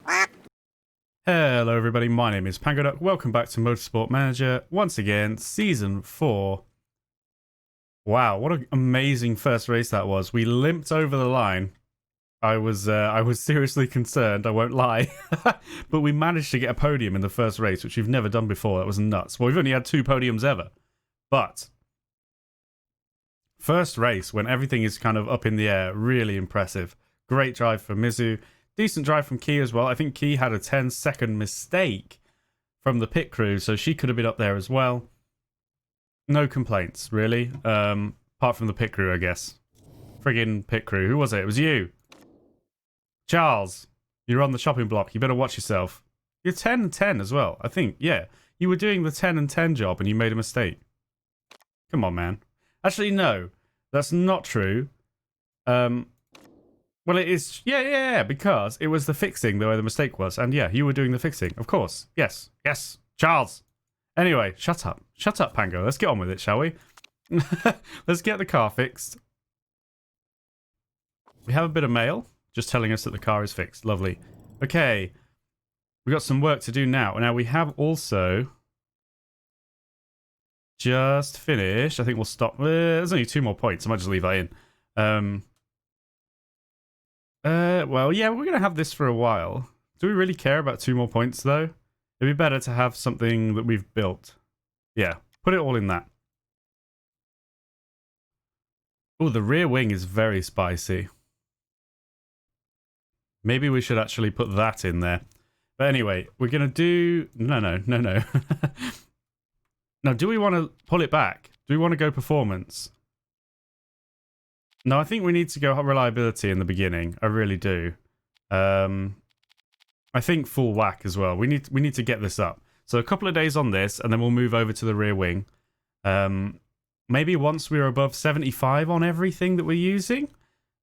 Hello everybody, my name is Pangoduck. Welcome back to Motorsport Manager. Once again, Season 4. Wow, what an amazing first race that was. We limped over the line. I was seriously concerned, I won't lie. But we managed to get a podium in the first race, which we've never done before. That was nuts. Well, we've only had 2 podiums ever. But first race, when everything is kind of up in the air, really impressive. Great drive for Mizu. Decent drive from Key as well. I think Key had a 10-second mistake from the pit crew, so she could have been up there as well. No complaints, really. Apart from the pit crew, I guess. Friggin' pit crew. Who was it? It was you. Charles, you're on the chopping block. You better watch yourself. You're 10 and 10 as well, I think. Yeah, you were doing the 10 and 10 job and you made a mistake. Come on, man. Actually, no. That's not true. Well, it is, yeah, because it was the fixing where the mistake was. And yeah, you were doing the fixing, of course. Yes, Charles. Anyway, shut up, Pango. Let's get on with it, shall we? Let's get the car fixed. We have a bit of mail, just telling us that the car is fixed. Lovely. Okay, we got some work to do now. Now, we have also just finished. I think we'll stop. There's only 2 more points. I might just leave that in. Well, yeah, we're going to have this for a while. Do we really care about 2 more points, though? It'd be better to have something that we've built. Yeah, put it all in that. Oh, the rear wing is very spicy. Maybe we should actually put that in there. But anyway, we're going to do... No. Now, do we want to pull it back? Do we want to go performance? No, I think we need to go reliability in the beginning. I really do. I think full whack as well. We need to get this up. So a couple of days on this, and then we'll move over to the rear wing. Maybe once we're above 75 on everything that we're using,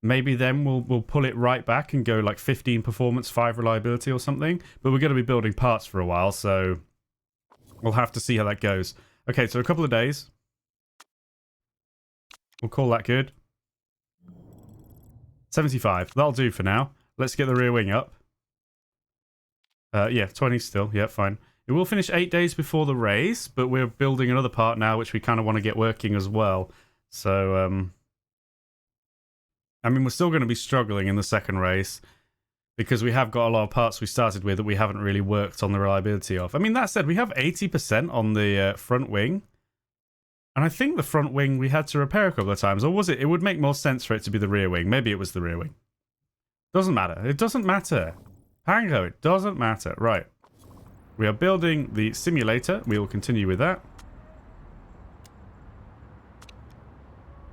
maybe then we'll pull it right back and go like 15 performance, 5 reliability or something. But we're going to be building parts for a while, so we'll have to see how that goes. Okay, so a couple of days. We'll call that good. 75. That'll do for now. Let's get the rear wing up. Yeah, 20 still. Yeah, fine. It will finish 8 days before the race, but we're building another part now, which we kind of want to get working as well. So, I mean, we're still going to be struggling in the second race because we have got a lot of parts we started with that we haven't really worked on the reliability of. I mean, that said, we have 80% on the front wing. And I think the front wing we had to repair a couple of times. Or was it? It would make more sense for it to be the rear wing. Maybe it was the rear wing. Doesn't matter. It doesn't matter. Pango, it doesn't matter. Right. We are building the simulator. We will continue with that.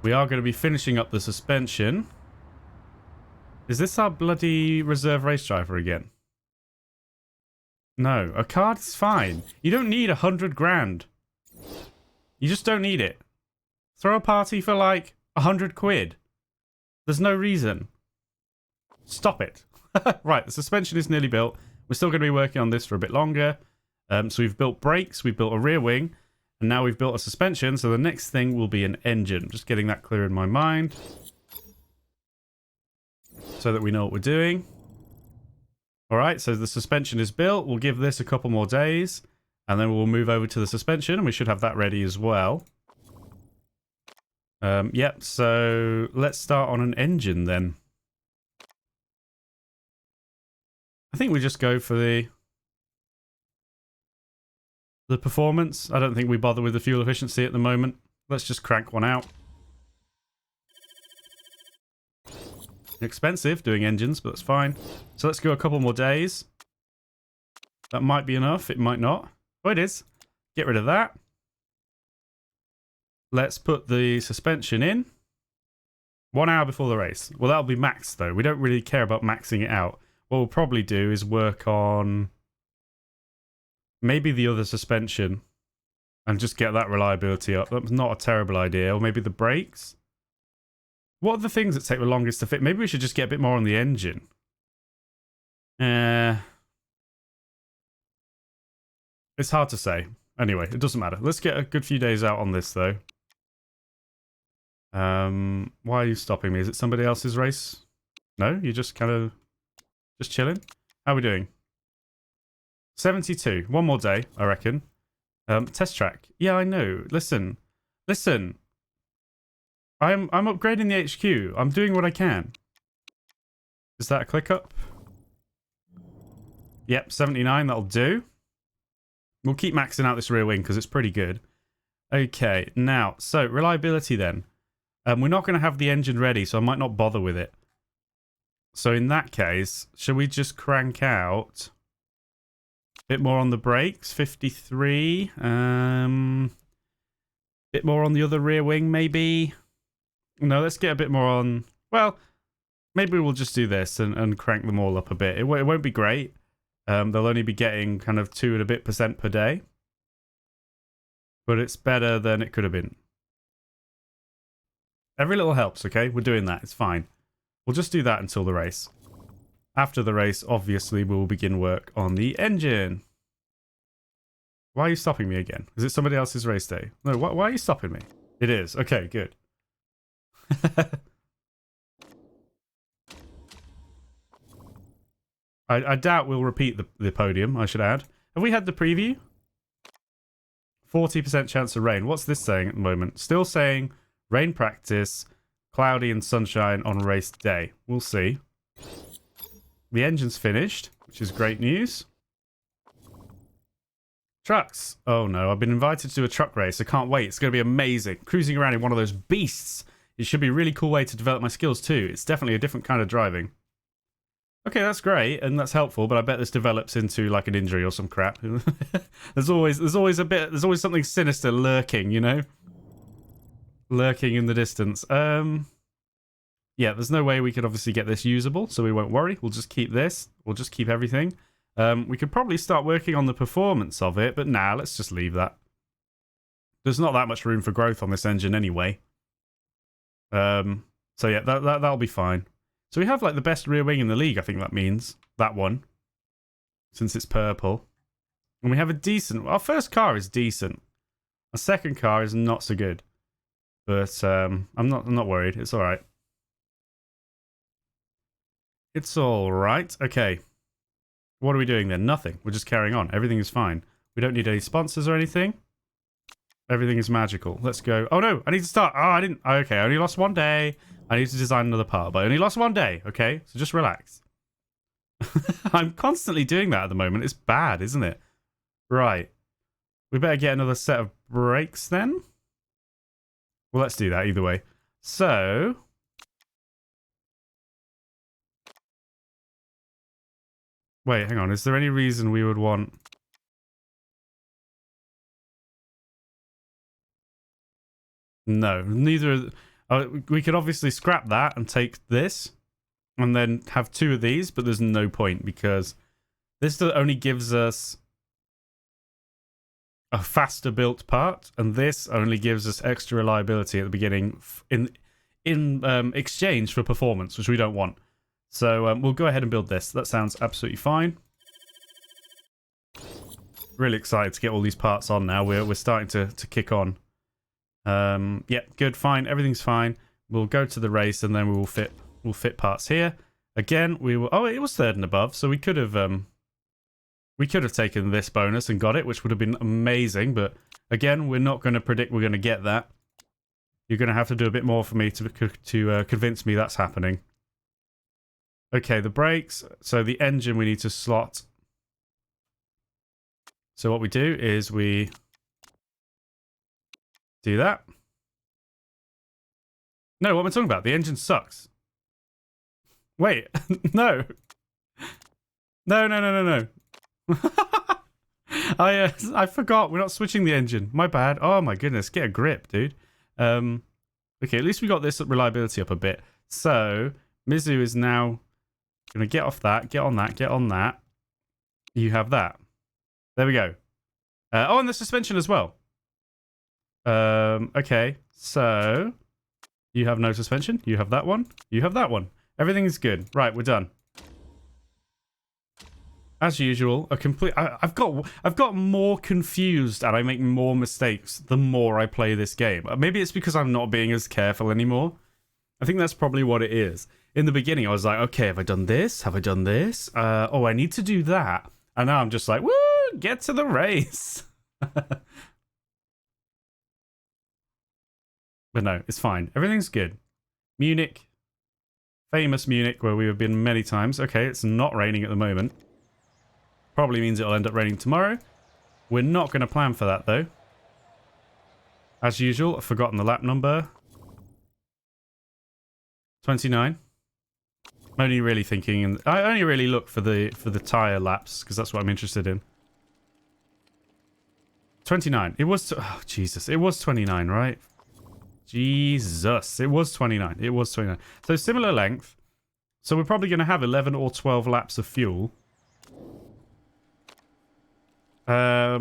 We are going to be finishing up the suspension. Is this our bloody reserve race driver again? No. A card is fine. You don't need 100 grand. You just don't need it. Throw a party for like 100 quid. There's no reason. Stop it. Right, the suspension is nearly built. We're still going to be working on this for a bit longer. So we've built brakes, we've built a rear wing, and now we've built a suspension. So the next thing will be an engine. Just getting that clear in my mind so that we know what we're doing. All right, so the suspension is built. We'll give this a couple more days. And then we'll move over to the suspension, and we should have that ready as well. Yep, so let's start on an engine then. I think we just go for the performance. I don't think we bother with the fuel efficiency at the moment. Let's just crank one out. Expensive doing engines, but that's fine. So let's go a couple more days. That might be enough, it might not. Oh, it is. Get rid of that. Let's put the suspension in. 1 hour before the race. Well, that'll be maxed, though. We don't really care about maxing it out. What we'll probably do is work on maybe the other suspension and just get that reliability up. That's not a terrible idea. Or maybe the brakes. What are the things that take the longest to fit? Maybe we should just get a bit more on the engine. It's hard to say. Anyway, it doesn't matter. Let's get a good few days out on this, though. Why are you stopping me? Is it somebody else's race? No? You're just kind of... just chilling? How are we doing? 72. One more day, I reckon. Test track. Yeah, I know. Listen. I'm upgrading the HQ. I'm doing what I can. Is that a click up? Yep, 79. That'll do. We'll keep maxing out this rear wing because it's pretty good. Okay, now, so reliability then. We're not going to have the engine ready, so I might not bother with it. So in that case, shall we just crank out a bit more on the brakes? 53. Bit more on the other rear wing, maybe. No, let's get a bit more on... Well, maybe we'll just do this and crank them all up a bit. It won't be great. They'll only be getting kind of 2% and a bit per day. But it's better than it could have been. Every little helps, okay? We're doing that. It's fine. We'll just do that until the race. After the race, obviously, we'll begin work on the engine. Why are you stopping me again? Is it somebody else's race day? No, why are you stopping me? It is. Okay, good. I doubt we'll repeat the podium, I should add. Have we had the preview? 40% chance of rain. What's this saying at the moment? Still saying rain practice, cloudy and sunshine on race day. We'll see. The engine's finished, which is great news. Trucks. Oh no, I've been invited to do a truck race. I can't wait. It's going to be amazing. Cruising around in one of those beasts. It should be a really cool way to develop my skills too. It's definitely a different kind of driving. Okay, that's great and that's helpful, but I bet this develops into like an injury or some crap. there's always something sinister lurking, you know? Lurking in the distance. Yeah, there's no way we could obviously get this usable, so we won't worry. We'll just keep this. We'll just keep everything. We could probably start working on the performance of it, but nah, let's just leave that. There's not that much room for growth on this engine anyway. So yeah, that'll be fine. So we have like the best rear wing in the league, I think that means. That one. Since it's purple. And we have a decent... Our first car is decent. Our second car is not so good. But I'm not worried. It's alright. It's alright. Okay. What are we doing then? Nothing. We're just carrying on. Everything is fine. We don't need any sponsors or anything. Everything is magical. Let's go. Oh no, I need to start. Oh, I didn't. Okay, I only lost one day. I need to design another part, but I only lost one day. Okay, so just relax. I'm constantly doing that at the moment. It's bad, isn't it? Right. We better get another set of brakes then. Well, let's do that either way. So... Wait, hang on. Is there any reason we would want... No, neither... we could obviously scrap that and take this. And then have two of these, but there's no point because this only gives us a faster built part, and this only gives us extra reliability at the beginning in exchange for performance, which we don't want. So we'll go ahead and build this. That sounds absolutely fine. Really excited to get all these parts on now. We're starting to kick on. Yeah, good, fine. Everything's fine. We'll go to the race and then we'll fit parts here. Again, we will... Oh, it was third and above, so we could have taken this bonus and got it, which would have been amazing, but again, we're not going to predict we're going to get that. You're going to have to do a bit more for me to convince me that's happening. Okay, the brakes. So the engine we need to slot. So what we do is we do that. No, what am I talking about? The engine sucks. Wait, no. No. I forgot. We're not switching the engine. My bad. Oh my goodness. Get a grip, dude. Okay, at least we got this reliability up a bit. So, Mizu is now going to get off that, get on that, get on that. You have that. There we go. Oh, and the suspension as well. Okay, so you have no suspension. You have that one. You have that one. Everything is good. Right, we're done. As usual, I've got more confused and I make more mistakes the more I play this game. Maybe it's because I'm not being as careful anymore. I think that's probably what it is. In the beginning, I was like, okay, have I done this? Have I done this? Oh, I need to do that. And now I'm just like, woo! get to the race. But no, it's fine. Everything's good. Munich. Famous Munich, where we have been many times. Okay, it's not raining at the moment. Probably means it'll end up raining tomorrow. We're not going to plan for that, though. As usual, I've forgotten the lap number. 29. I'm only really thinking, and I only really look for the tire laps because that's what I'm interested in. 29. It was oh Jesus, it was 29, right? Jesus, it was 29. It was 29. So similar length. So we're probably going to have 11 or 12 laps of fuel. I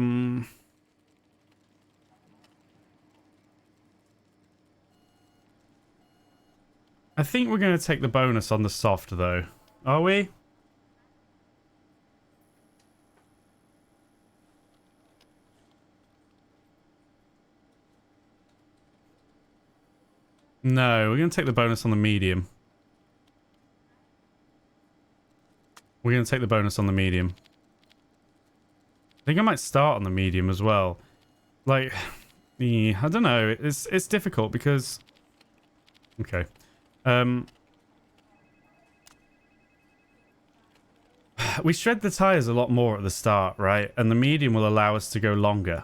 think we're going to take the bonus on the soft, though. Are we? No, we're going to take the bonus on the medium. We're going to take the bonus on the medium. I think I might start on the medium as well. Like, yeah, I don't know. It's difficult because... Okay. We shred the tires a lot more at the start, right? And the medium will allow us to go longer.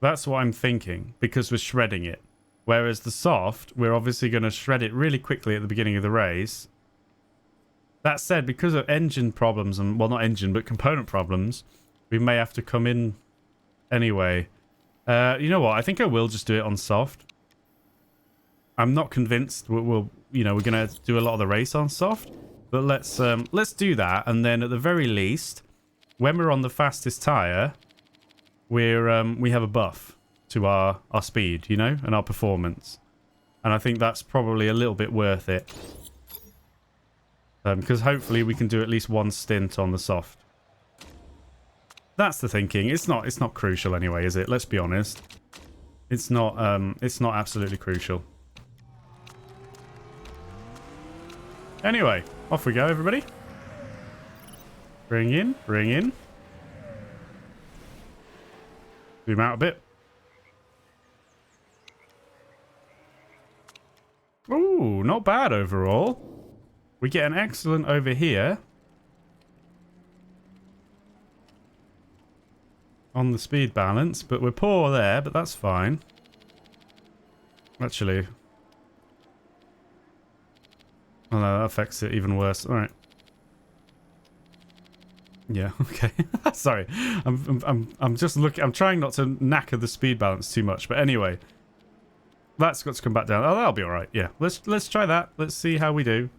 That's what I'm thinking, because we're shredding it. Whereas the soft, we're obviously going to shred it really quickly at the beginning of the race. That said, because of engine problems, and well, not engine, but component problems, we may have to come in anyway. You know what? I think I will just do it on soft. I'm not convinced we're going to do a lot of the race on soft. But let's do that, and then at the very least, when we're on the fastest tire, we have a buff to our speed, you know, and our performance. And I think that's probably a little bit worth it. Because hopefully we can do at least one stint on the soft. That's the thinking. It's not crucial anyway, is it? Let's be honest. It's not absolutely crucial. Anyway, off we go, everybody. Bring in, bring in. Zoom out a bit. Ooh, not bad overall. We get an excellent over here. On the speed balance, but we're poor there, but that's fine. Actually... Oh no, that affects it even worse. Alright. Yeah, okay. Sorry. I'm just looking. I'm trying not to knacker the speed balance too much, but anyway. That's got to come back down. Oh, that'll be alright. Yeah. Let's try that. Let's see how we do.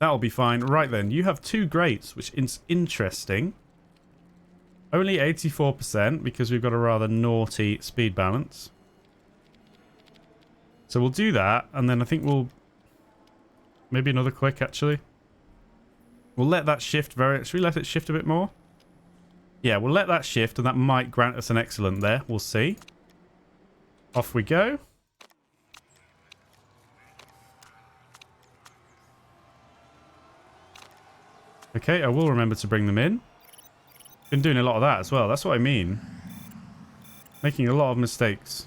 That'll be fine. Right then, you have 2 greats, which is interesting. Only 84% because we've got a rather naughty speed balance. So we'll do that, and then I think we'll... Maybe another quick, actually. We'll let that shift very... Should we let it shift a bit more? Yeah, we'll let that shift, and that might grant us an excellent there. We'll see. Off we go. Okay, I will remember to bring them in. Been doing a lot of that as well. That's what I mean. Making a lot of mistakes.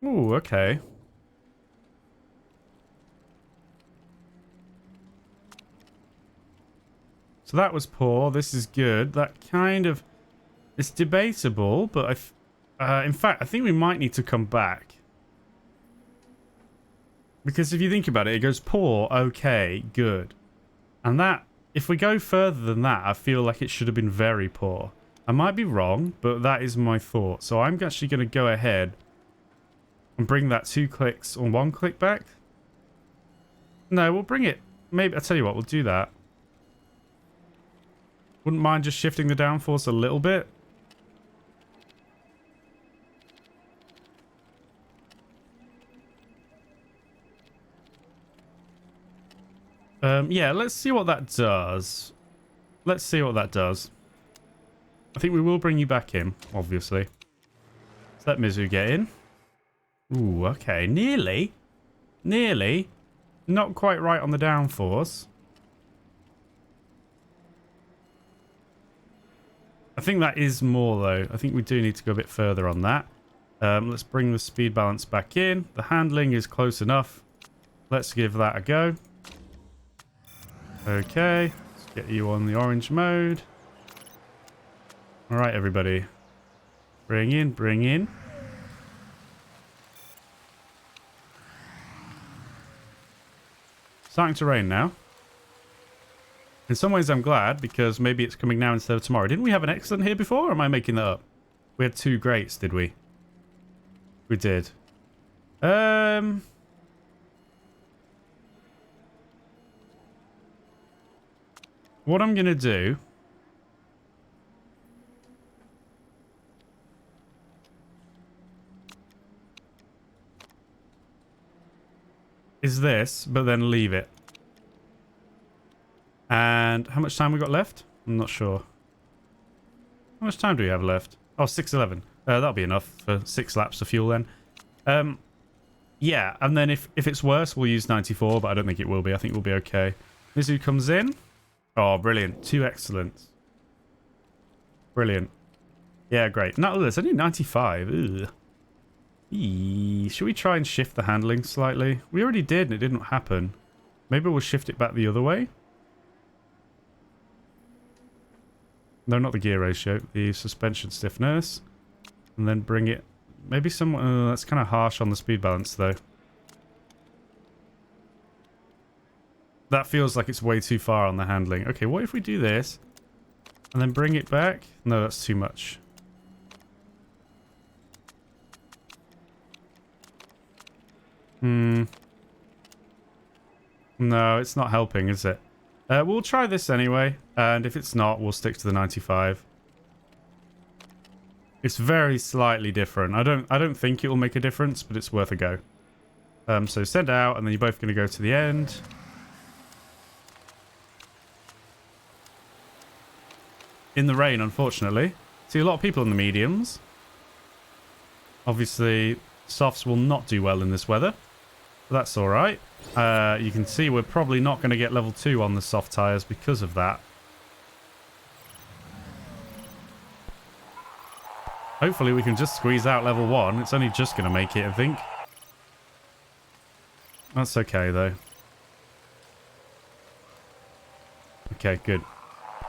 Ooh, okay. So that was poor. This is good. That kind of... It's debatable, but in fact, I think we might need to come back. Because if you think about it, it goes poor, okay, good. And that, if we go further than that, I feel like it should have been very poor. I might be wrong, but that is my thought. So I'm actually going to go ahead and bring that 2 clicks or 1 click back. No, we'll bring it. Maybe, I'll tell you what, we'll do that. Wouldn't mind just shifting the downforce a little bit. Yeah, let's see what that does. Let's see what that does. I think we will bring you back in, obviously. Let's let Mizu get in. Ooh, okay. Nearly. Nearly. Not quite right on the downforce. I think that is more, though. I think we do need to go a bit further on that. Let's bring the speed balance back in. The handling is close enough. Let's give that a go. Okay. Let's get you on the orange mode. All right, everybody. Bring in, bring in. Starting to rain now. In some ways, I'm glad, because maybe it's coming now instead of tomorrow. Didn't we have an excellent here before, or am I making that up? We had 2 greats, did we? We did. What I'm going to do... is this, but then leave it. And how much time we got left? I'm not sure. How much time do we have left? Oh, 6:11. That'll be enough for 6 laps of fuel then. Yeah, and then if it's worse, we'll use 94, but I don't think it will be. I think we'll be okay. Mizu comes in. Oh, brilliant. 2 excellents. Brilliant. Yeah, great. No, there's only 95. Ugh. Should we try and shift the handling slightly? We already did and it didn't happen. Maybe we'll shift it back the other way. No, not the gear ratio. The suspension stiffness. And then bring it... maybe some... that's kind of harsh on the speed balance, though. That feels like it's way too far on the handling. Okay, what if we do this? And then bring it back? No, that's too much. No, it's not helping, is it? We'll try this anyway, and if it's not, we'll stick to the 95. It's very slightly different. I don't think it will make a difference, but it's worth a go. So send out, and then you're both going to go to the end. In the rain, unfortunately. See a lot of people in the mediums. Obviously, softs will not do well in this weather. But that's all right. You can see we're probably not going to get level 2 on the soft tyres because of that. Hopefully we can just squeeze out level 1. It's only just going to make it, I think. That's okay, though. Okay, good.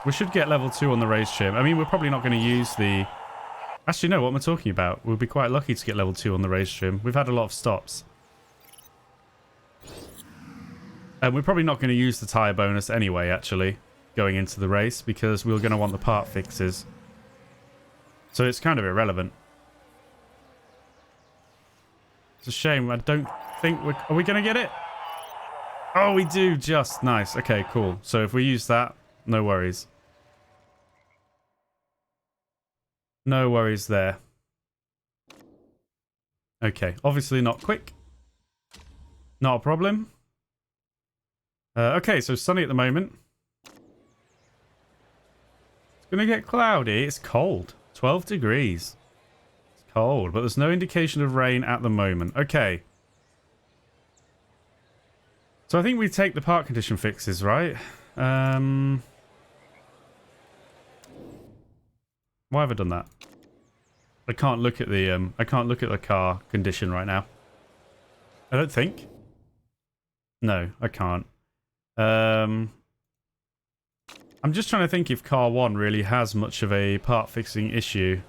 We should get level 2 on the race trim. I mean, we're probably not going to use the... actually, no, what am I talking about? We'll be quite lucky to get level 2 on the race trim. We've had a lot of stops. And we're probably not going to use the tyre bonus anyway, actually, going into the race, because we're going to want the part fixes. So it's kind of irrelevant. It's a shame. I don't think we're... are we going to get it? Oh, we do just. Nice. Okay, cool. So if we use that, no worries. No worries there. Okay, obviously not quick. Not a problem. Okay, so sunny at the moment. It's going to get cloudy. It's cold. 12 degrees. It's cold, but there's no indication of rain at the moment. Okay. So I think we take the part condition fixes, right? Why have I done that? I can't look at the car condition right now. I don't think. No, I can't. I'm just trying to think if car 1 really has much of a part fixing issue,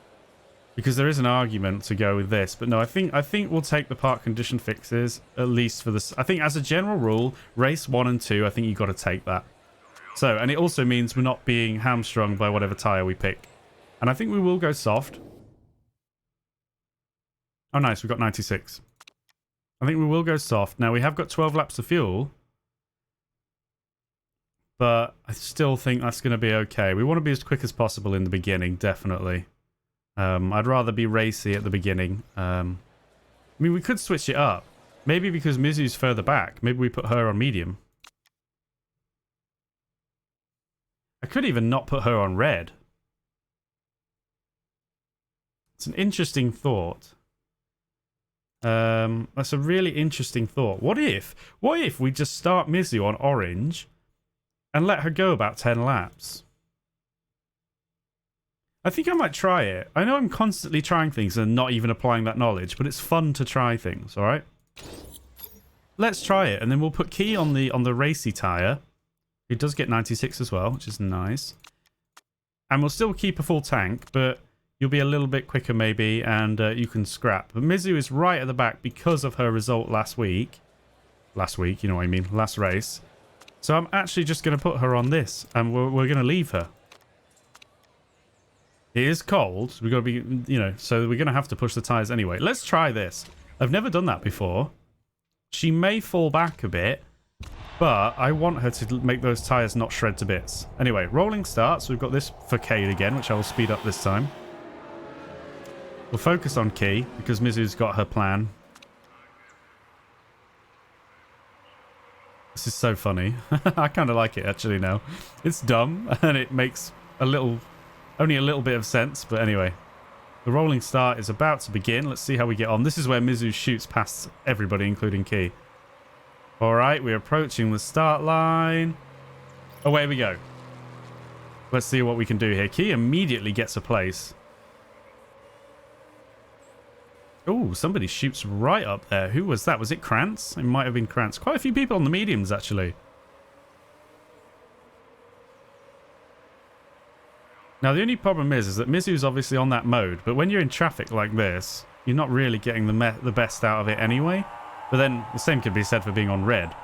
because there is an argument to go with this. But no, I think we'll take the part condition fixes, at least for this. I think as a general rule, race 1 and 2, I think you've got to take that. So, and it also means we're not being hamstrung by whatever tyre we pick. And I think we will go soft. Oh, nice. We've got 96. I think we will go soft. Now, we have got 12 laps of fuel. But I still think that's going to be okay. We want to be as quick as possible in the beginning, definitely. I'd rather be racy at the beginning. I mean, we could switch it up. Maybe because Mizu's further back. Maybe we put her on medium. I could even not put her on red. It's an interesting thought. That's a really interesting thought. What if we just start Mizu on orange and let her go about 10 laps? I think I might try it. I know I'm constantly trying things and not even applying that knowledge, but it's fun to try things, all right? Let's try it, and then we'll put Key on the racy tire. He does get 96 as well, which is nice. And we'll still keep a full tank, but you'll be a little bit quicker maybe, and you can scrap. But Mizu is right at the back because of her result last week. Last week, you know what I mean, last race. So I'm actually just going to put her on this, and we're going to leave her. It is cold. We've got to be, you know, so we're going to have to push the tires anyway. Let's try this. I've never done that before. She may fall back a bit, but I want her to make those tires not shred to bits. Anyway, rolling start. So we've got this for Cade again, which I will speed up this time. We'll focus on Key because Mizu's got her plan. This is so funny. I kind of like it actually now. It's dumb and it makes only a little bit of sense, but anyway. The rolling start is about to begin. Let's see how we get on. This is where Mizu shoots past everybody, including Key. Alright, we're approaching the start line. Away we go. Let's see what we can do here. Key immediately gets a place. Oh, somebody shoots right up there. Who was that? Was it Krantz? It might have been Krantz. Quite a few people on the mediums, actually. Now, the only problem is that Mizu's obviously on that mode, but when you're in traffic like this, you're not really getting the best out of it anyway. But then the same could be said for being on red.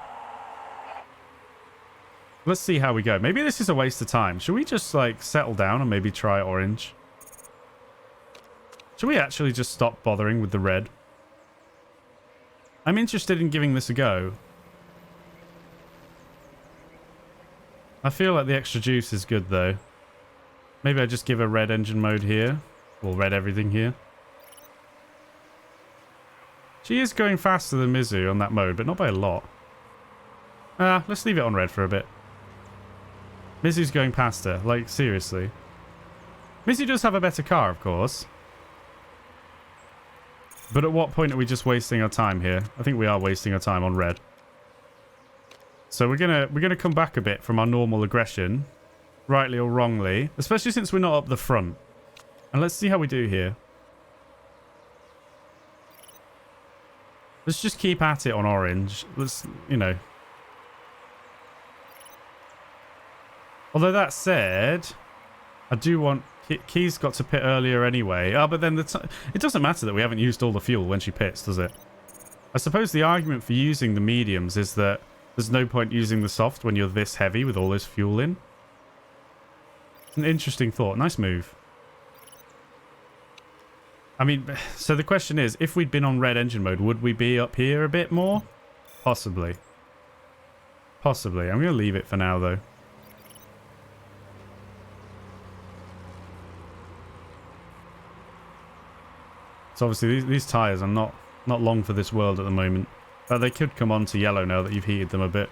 Let's see how we go. Maybe this is a waste of time. Should we just, like, settle down and maybe try orange? Should we actually just stop bothering with the red? I'm interested in giving this a go. I feel like the extra juice is good, though. Maybe I just give a red engine mode here. Or red everything here. She is going faster than Mizu on that mode, but not by a lot. Let's leave it on red for a bit. Mizu's going past her. Like, seriously. Mizu does have a better car, of course. But at what point are we just wasting our time here? I think we are wasting our time on red. So we're gonna come back a bit from our normal aggression. Rightly or wrongly. Especially since we're not up the front. And let's see how we do here. Let's just keep at it on orange. Let's, you know. Although that said, I do want... Key's got to pit earlier anyway. But then it doesn't matter that we haven't used all the fuel when she pits, does it? I suppose the argument for using the mediums is that there's no point using the soft when you're this heavy with all this fuel in. It's an interesting thought. Nice move. I mean, so the question is, if we'd been on red engine mode, would we be up here a bit more? Possibly. Possibly. I'm going to leave it for now, though. So obviously these tyres are not long for this world at the moment. But they could come on to yellow now that you've heated them a bit.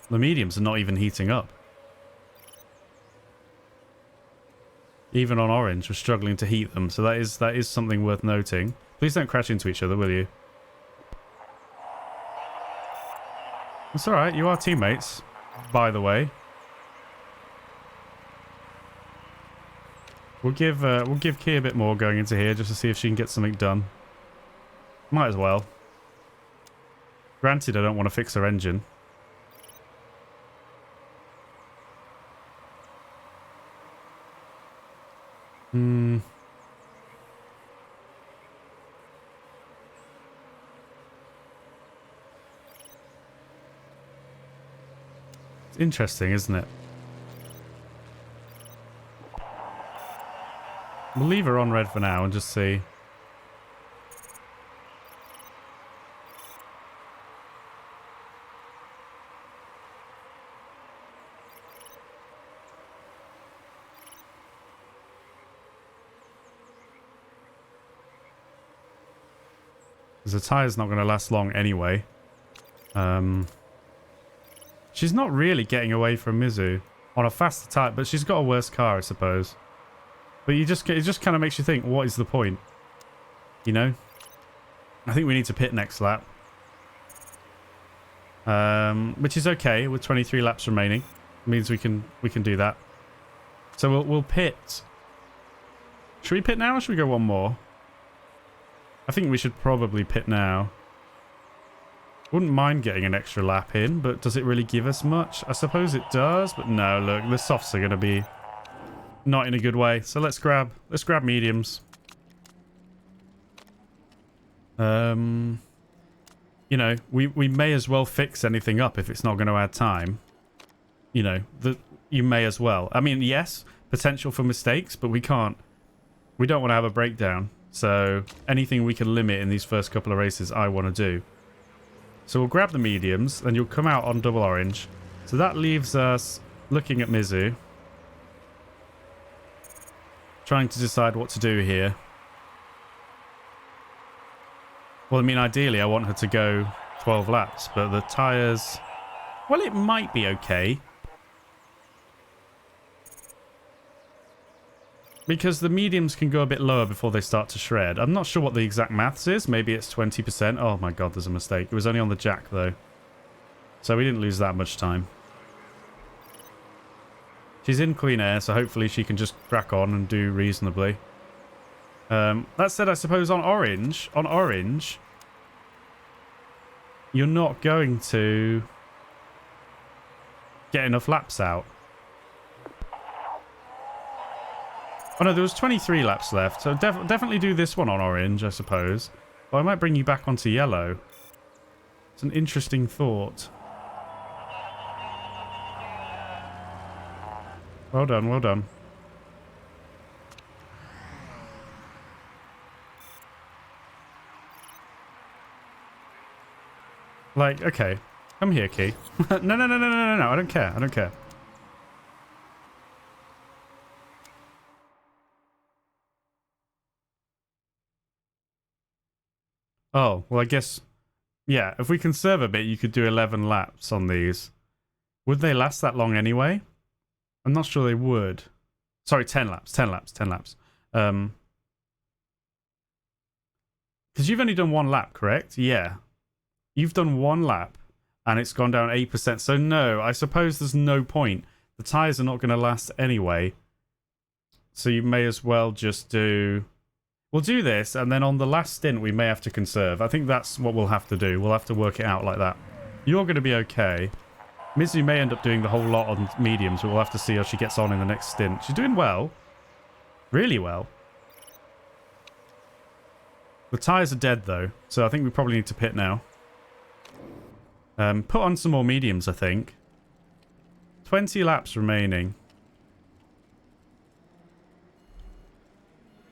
The mediums are not even heating up. Even on orange, we're struggling to heat them, so that is something worth noting. Please don't crash into each other, will you? It's alright, you are teammates, by the way. We'll give Key a bit more going into here just to see if she can get something done. Might as well. Granted, I don't want to fix her engine. It's interesting, isn't it? We'll leave her on red for now and just see. Because the tire's not going to last long anyway. She's not really getting away from Mizu on a faster tyre, but she's got a worse car, I suppose. But it just kind of makes you think, what is the point? You know? I think we need to pit next lap. Which is okay with 23 laps remaining. It means we can do that. So we'll pit. Should we pit now or should we go one more? I think we should probably pit now. Wouldn't mind getting an extra lap in, but does it really give us much? I suppose it does, but no, look, the softs are going to be not in a good way. So let's grab mediums. You know, we may as well fix anything up if it's not going to add time. You know, you may as well. I mean, yes, potential for mistakes, but we don't want to have a breakdown. So anything we can limit in these first couple of races, I want to do. So we'll grab the mediums, and you'll come out on double orange. So that leaves us looking at Mizu. Trying to decide what to do here. Well, I mean, ideally, I want her to go 12 laps, but the tyres... Well, it might be okay. Because the mediums can go a bit lower before they start to shred. I'm not sure what the exact maths is. Maybe it's 20%. Oh my god, there's a mistake. It was only on the jack, though. So we didn't lose that much time. She's in clean air, so hopefully she can just crack on and do reasonably. That said, I suppose on orange, you're not going to get enough laps out. Oh no, there was 23 laps left, so definitely do this one on orange, I suppose. But I might bring you back onto yellow. It's an interesting thought. Well done, well done. Like, okay. Come here, Key. No, I don't care. I don't care. Oh, well, I guess... Yeah, if we conserve a bit, you could do 11 laps on these. Would they last that long anyway? I'm not sure they would. Sorry, 10 laps. 10 laps. Because you've only done one lap, correct? Yeah. You've done one lap, and it's gone down 8%. So no, I suppose there's no point. The tyres are not going to last anyway. So you may as well just do... We'll do this, and then on the last stint, we may have to conserve. I think that's what we'll have to do. We'll have to work it out like that. You're going to be okay. Mizu may end up doing the whole lot on mediums, but we'll have to see how she gets on in the next stint. She's doing well. Really well. The tyres are dead, though, so I think we probably need to pit now. Put on some more mediums, I think. 20 laps remaining.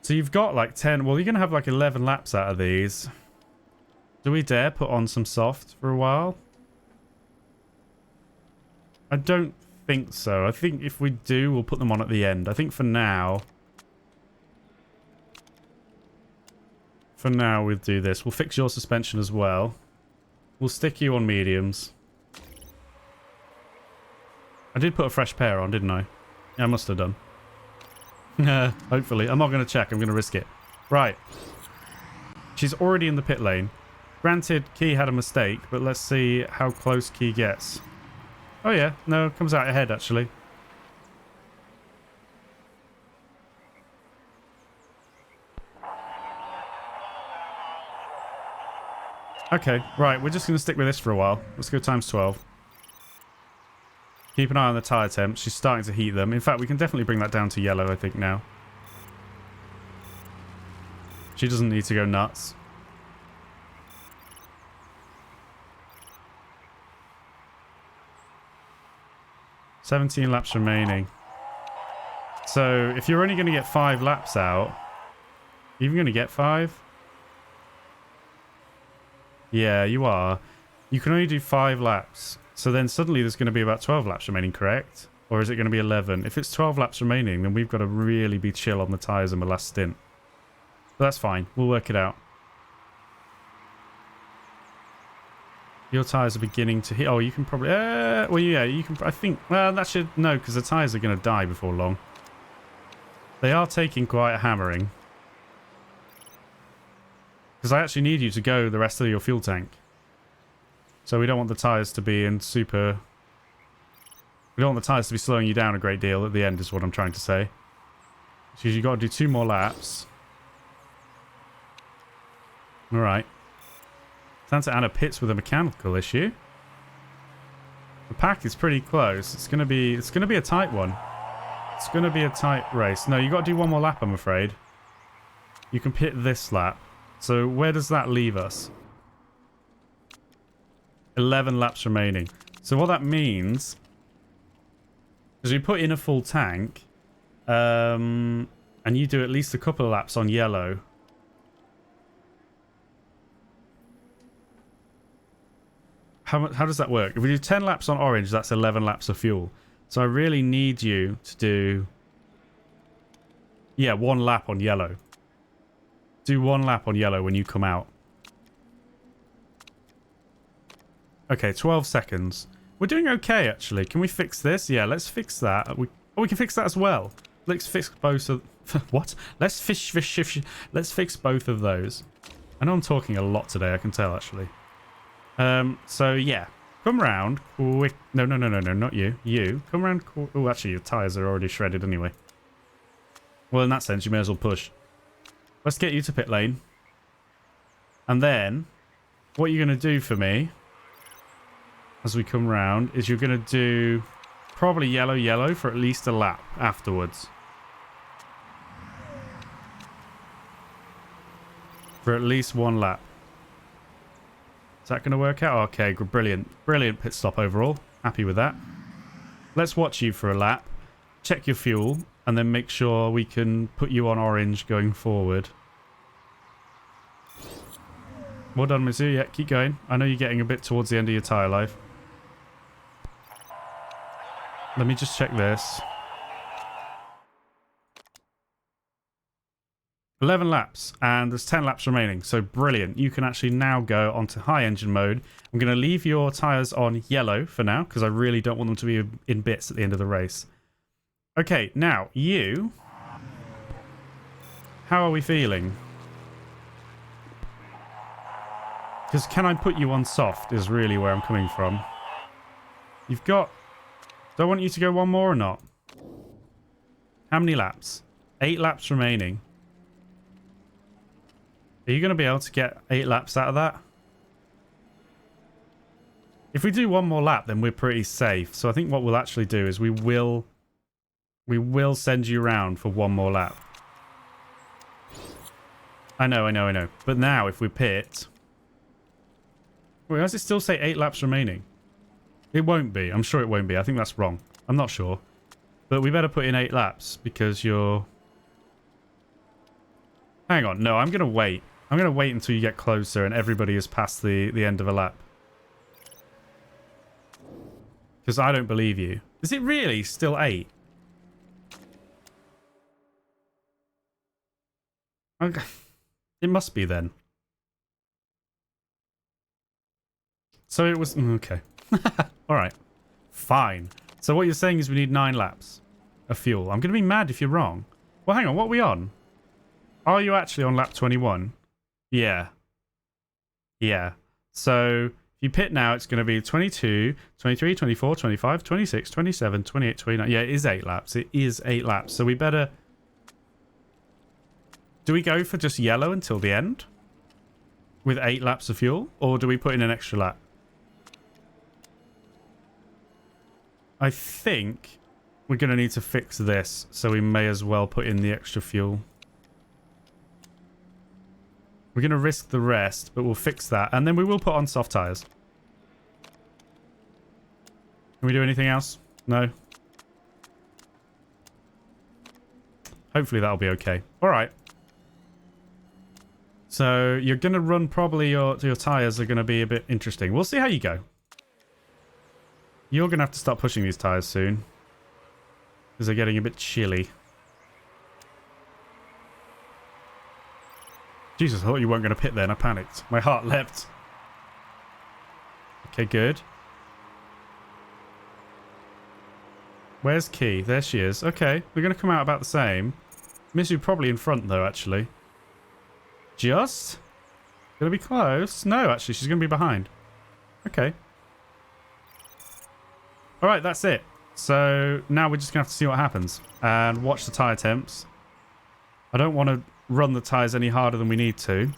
So you've got like 10... Well, you're going to have like 11 laps out of these. Do we dare put on some soft for a while? I don't think so. I think if we do, we'll put them on at the end. I think for now... For now, we'll do this. We'll fix your suspension as well. We'll stick you on mediums. I did put a fresh pair on, didn't I? Yeah, I must have done. Hopefully. I'm not going to check. I'm going to risk it. Right. She's already in the pit lane. Granted, Key had a mistake, but let's see how close Key gets. Oh yeah. No, comes out ahead, actually. Okay, right. We're just going to stick with this for a while. Let's go times 12. Keep an eye on the tyre temps. She's starting to heat them. In fact, we can definitely bring that down to yellow, I think, now. She doesn't need to go nuts. $17 laps remaining. So, if you're only going to get 5 laps out... Are you even going to get 5? Yeah, you are. You can only do 5 laps. So then suddenly there's going to be about 12 laps remaining, correct? Or is it going to be 11? If it's 12 laps remaining, then we've got to really be chill on the tyres in the last stint. But that's fine. We'll work it out. Your tyres are beginning to hit... Oh, you can probably... well, yeah, you can... I think... Well, that should... No, because the tyres are going to die before long. They are taking quite a hammering. Because I actually need you to go the rest of your fuel tank. So we don't want the tyres to be in super... We don't want the tyres to be slowing you down a great deal at the end is what I'm trying to say. So you've got to do 2 more laps. Alright. Santa Ana pits with a mechanical issue. The pack is pretty close. It's gonna be a tight one. It's gonna be a tight race. No, you got to do 1 more lap, I'm afraid. You can pit this lap. So where does that leave us? 11 laps remaining. So what that means is we put in a full tank, and you do at least a couple of laps on yellow. How does that work? If we do 10 laps on orange, that's 11 laps of fuel. So I really need you to do... Yeah, 1 lap on yellow. Do 1 lap on yellow when you come out. Okay, 12 seconds. We're doing okay, actually. Can we fix this? Yeah, let's fix that. We can fix that as well. Let's fix both of... What? Let's let's fix both of those. I know I'm talking a lot today, I can tell, actually. So, yeah. Come round quick. No, not you. You. Come round... Oh, actually, your tyres are already shredded anyway. Well, in that sense, you may as well push. Let's get you to pit lane. And then, what you're going to do for me, as we come round, is you're going to do probably yellow for at least a lap afterwards. For at least 1 lap. Is that going to work out? Okay, brilliant. Brilliant pit stop overall. Happy with that. Let's watch you for a lap. Check your fuel. And then make sure we can put you on orange going forward. Well done, Mizu. Yeah, keep going. I know you're getting a bit towards the end of your tyre life. Let me just check this. 11 laps, and there's 10 laps remaining, so brilliant. You can actually now go onto high engine mode. I'm going to leave your tyres on yellow for now, because I really don't want them to be in bits at the end of the race. Okay, now, you... How are we feeling? Because can I put you on soft is really where I'm coming from. You've got... Do I want you to go 1 more or not? How many laps? 8 laps remaining. Are you going to be able to get 8 laps out of that? If we do 1 more lap, then we're pretty safe. So I think what we'll actually do is we will send you around for 1 more lap. I know. But now, if we pit... Wait, does it still say 8 laps remaining? It won't be. I'm sure it won't be. I think that's wrong. I'm not sure. But we better put in 8 laps because you're... Hang on. No, I'm going to wait. I'm going to wait until you get closer and everybody is past the end of a lap. Because I don't believe you. Is it really still 8? Okay. It must be then. So it was... Okay. Alright. Fine. So what you're saying is we need 9 laps of fuel. I'm going to be mad if you're wrong. Well, hang on. What are we on? Are you actually on lap 21? Yeah. Yeah. So if you pit now, it's going to be 22, 23, 24, 25, 26, 27, 28, 29. Yeah, it is 8 laps. It is 8 laps. So we better... Do we go for just yellow until the end? With 8 laps of fuel? Or do we put in an extra lap? I think we're going to need to fix this. So we may as well put in the extra fuel. We're going to risk the rest, but we'll fix that. And then we will put on soft tyres. Can we do anything else? No? Hopefully that'll be okay. All right. So you're going to run probably your tyres are going to be a bit interesting. We'll see how you go. You're going to have to start pushing these tyres soon. Because they're getting a bit chilly. Jesus, I thought you weren't going to pit there and I panicked. My heart leapt. Okay, good. Where's Key? There she is. Okay, we're going to come out about the same. Mizu probably in front, though, actually. Just? Gonna be close? No, actually, she's gonna be behind. Okay. Alright, that's it. So now we're just gonna have to see what happens. And watch the tyre temps. I don't want to run the tyres any harder than we need to.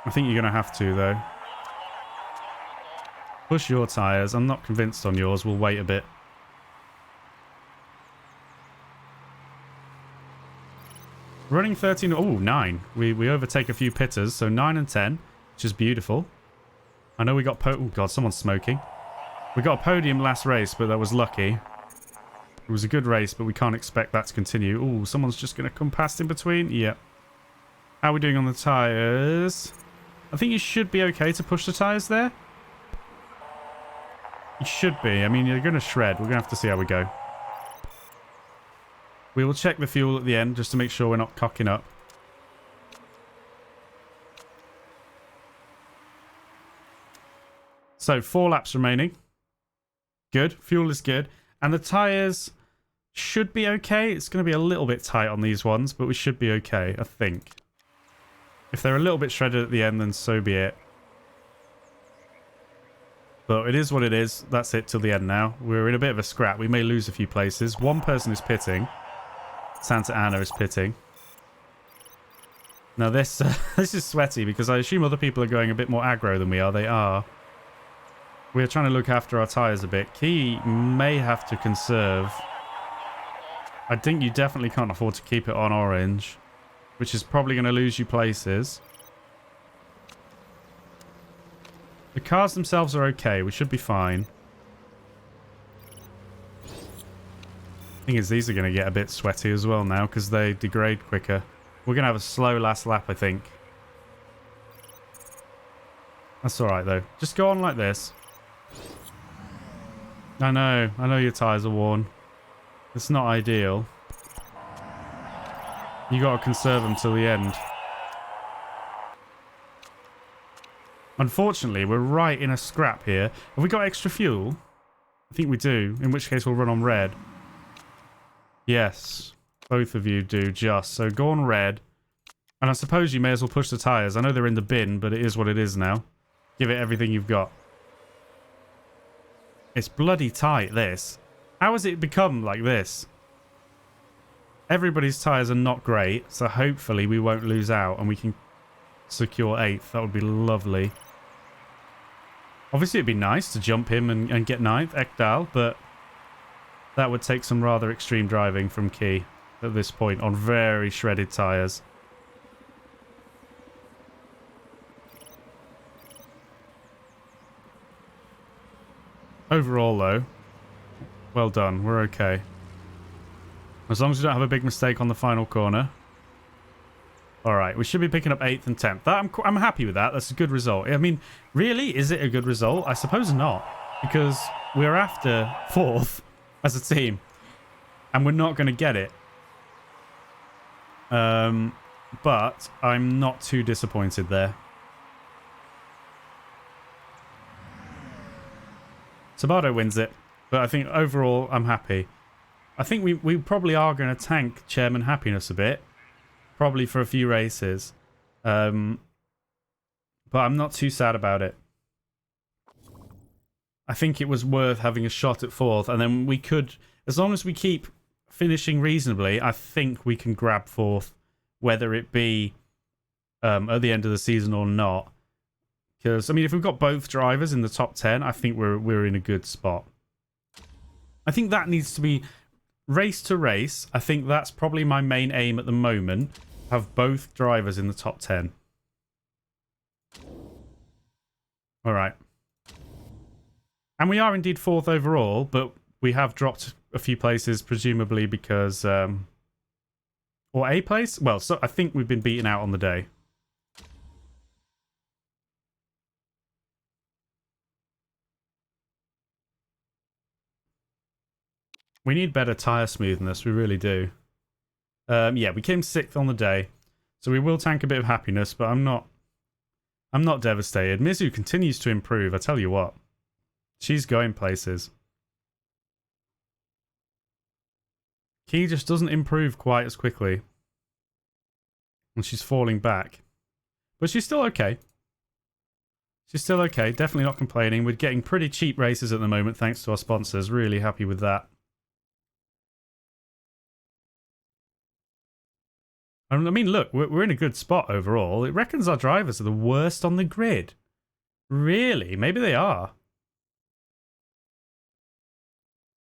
I think you're gonna have to, though. Push your tyres. I'm not convinced on yours. We'll wait a bit. Running 13. Oh, 9. We overtake a few pitters. So 9 and 10, which is beautiful. I know we got... Oh, God, someone's smoking. We got a podium last race, but that was lucky. It was a good race, but we can't expect that to continue. Oh, someone's just going to come past in between. Yep. How are we doing on the tyres? I think you should be okay to push the tyres there. You should be. I mean, you're going to shred. We're going to have to see how we go. We will check the fuel at the end just to make sure we're not cocking up. So 4 laps remaining. Good. Fuel is good. And the tyres should be okay. It's going to be a little bit tight on these ones, but we should be okay, I think. If they're a little bit shredded at the end, then so be it. But it is what it is. That's it till the end now. We're in a bit of a scrap. We may lose a few places. One person is pitting. Santa Ana is pitting. Now this this is sweaty because I assume other people are going a bit more aggro than we are. They are. We're trying to look after our tyres a bit. Key may have to conserve. I think you definitely can't afford to keep it on orange, which is probably going to lose you places. The cars themselves are okay. We should be fine. Thing is, these are going to get a bit sweaty as well now because they degrade quicker. We're going to have a slow last lap, I think. That's alright, though. Just go on like this. I know your tyres are worn. It's not ideal. You got to conserve them till the end. Unfortunately, we're right in a scrap here. Have we got extra fuel? I think we do, in which case we'll run on red. Yes, both of you do just. So go on red. And I suppose you may as well push the tyres. I know they're in the bin, but it is what it is now. Give it everything you've got. It's bloody tight, this. How has it become like this? Everybody's tyres are not great, so hopefully we won't lose out and we can secure 8th. That would be lovely. Obviously, it'd be nice to jump him and get 9th, Ekdal, but that would take some rather extreme driving from Key at this point on very shredded tyres. Overall, though, well done. We're okay. As long as we don't have a big mistake on the final corner. Alright, we should be picking up 8th and 10th. I'm happy with that. That's a good result. I mean, really, is it a good result? I suppose not. Because we're after 4th as a team. And we're not going to get it. But I'm not too disappointed there. Sabato wins it. But I think overall, I'm happy. I think we probably are going to tank Chairman Happiness a bit. Probably for a few races. But I'm not too sad about it. I think it was worth having a shot at 4th. And then we could, as long as we keep finishing reasonably, I think we can grab 4th. Whether it be at the end of the season or not. Because, I mean, if we've got both drivers in the top 10, I think we're in a good spot. I think that needs to be race to race. I think that's probably my main aim at the moment. Have both drivers in the top 10. All right. And we are indeed 4th overall, but we have dropped a few places, presumably because... or a place? Well, so I think we've been beaten out on the day. We need better tyre smoothness, we really do. Yeah, we came 6th on the day, so we will tank a bit of happiness, but I'm not devastated. Mizu continues to improve, I tell you what. She's going places. Key just doesn't improve quite as quickly. And she's falling back. But she's still okay. She's still okay. Definitely not complaining. We're getting pretty cheap races at the moment thanks to our sponsors. Really happy with that. I mean, look, we're in a good spot overall. It reckons our drivers are the worst on the grid. Really? Maybe they are.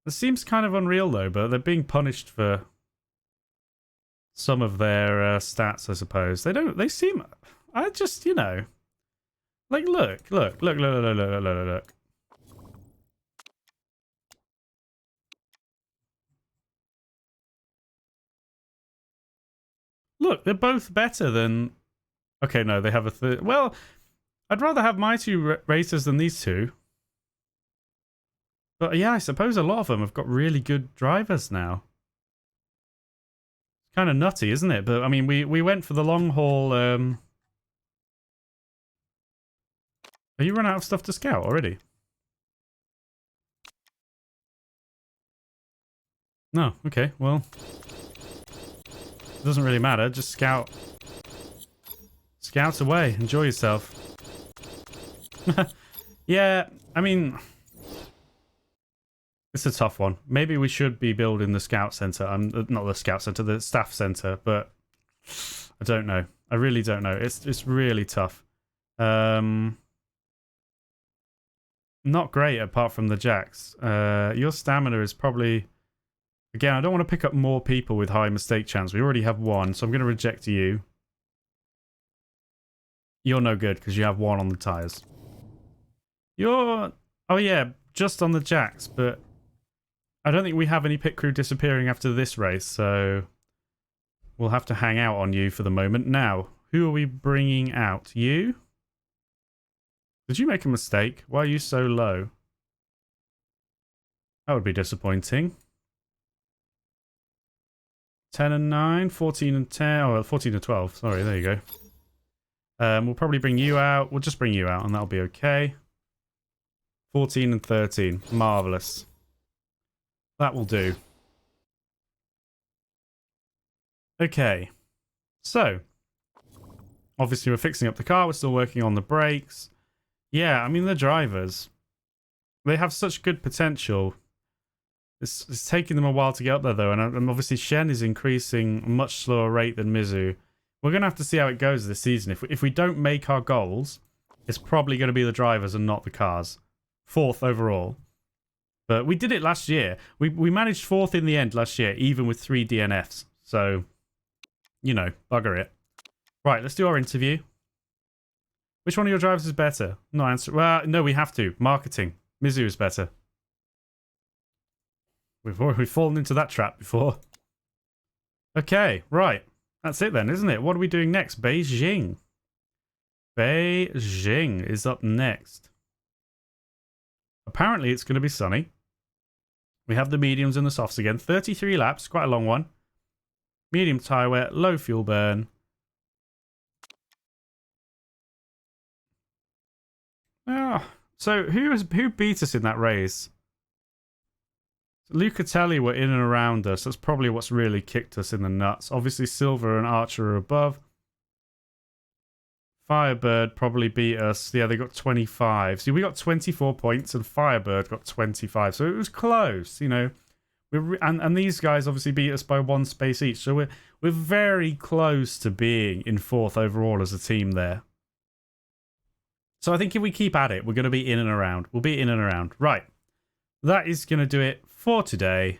It seems kind of unreal, though, but they're being punished for some of their stats, I suppose. They seem... I just, you know... Like, look. Look, they're both better than... Okay, no, they have a third... Well, I'd rather have my two racers than these two. But yeah, I suppose a lot of them have got really good drivers now. It's kind of nutty, isn't it? But, I mean, we went for the long haul... Are you run out of stuff to scout already? No, okay, well... It doesn't really matter, just scout. Scout away, enjoy yourself. Yeah, I mean... It's a tough one. Maybe we should be building the scout center. Not the scout center, the staff center, but... I don't know. I really don't know. It's really tough. Not great apart from the jacks. Your stamina is probably... Again, I don't want to pick up more people with high mistake chance. We already have one, so I'm going to reject you. You're no good because you have one on the tyres. You're... Oh yeah, just on the jacks, but... I don't think we have any pit crew disappearing after this race, so... We'll have to hang out on you for the moment. Now, who are we bringing out? You? Did you make a mistake? Why are you so low? That would be disappointing. 10 and 9, 14 and 10. Oh, well, 14 and 12. Sorry, there you go. We'll probably bring you out. We'll just bring you out and that'll be okay. 14 and 13. Marvellous. That will do. Okay. So, obviously we're fixing up the car. We're still working on the brakes. Yeah, I mean, the drivers, they have such good potential. It's taking them a while to get up there, though, and obviously Shen is increasing a much slower rate than Mizu. We're going to have to see how it goes this season. If we don't make our goals, it's probably going to be the drivers and not the cars. 4th overall. But we did it last year. We managed 4th in the end last year, even with 3 DNFs. So, you know, bugger it. Right, let's do our interview. Which one of your drivers is better? No answer. Well, no, we have to. Marketing. Mizu is better. We've fallen into that trap before. Okay, right. That's it then, isn't it? What are we doing next? Beijing. Beijing is up next. Apparently it's going to be sunny. We have the mediums and the softs again. 33 laps, quite a long one. Medium tyre wear, low fuel burn. Ah, so who beat us in that race? Lucatelli were in and around us. That's probably what's really kicked us in the nuts. Obviously, Silver and Archer are above. Firebird probably beat us. Yeah, they got 25. See, we got 24 points and Firebird got 25. So it was close, you know. And these guys obviously beat us by 1 space each. So we're very close to being in 4th overall as a team there. So I think if we keep at it, we're going to be in and around. We'll be in and around. Right. That is going to do it for today.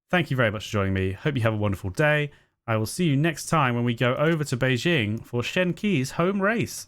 Thank you very much for joining me. Hope you have a wonderful day. I will see you next time when we go over to Beijing for Shen Qi's home race.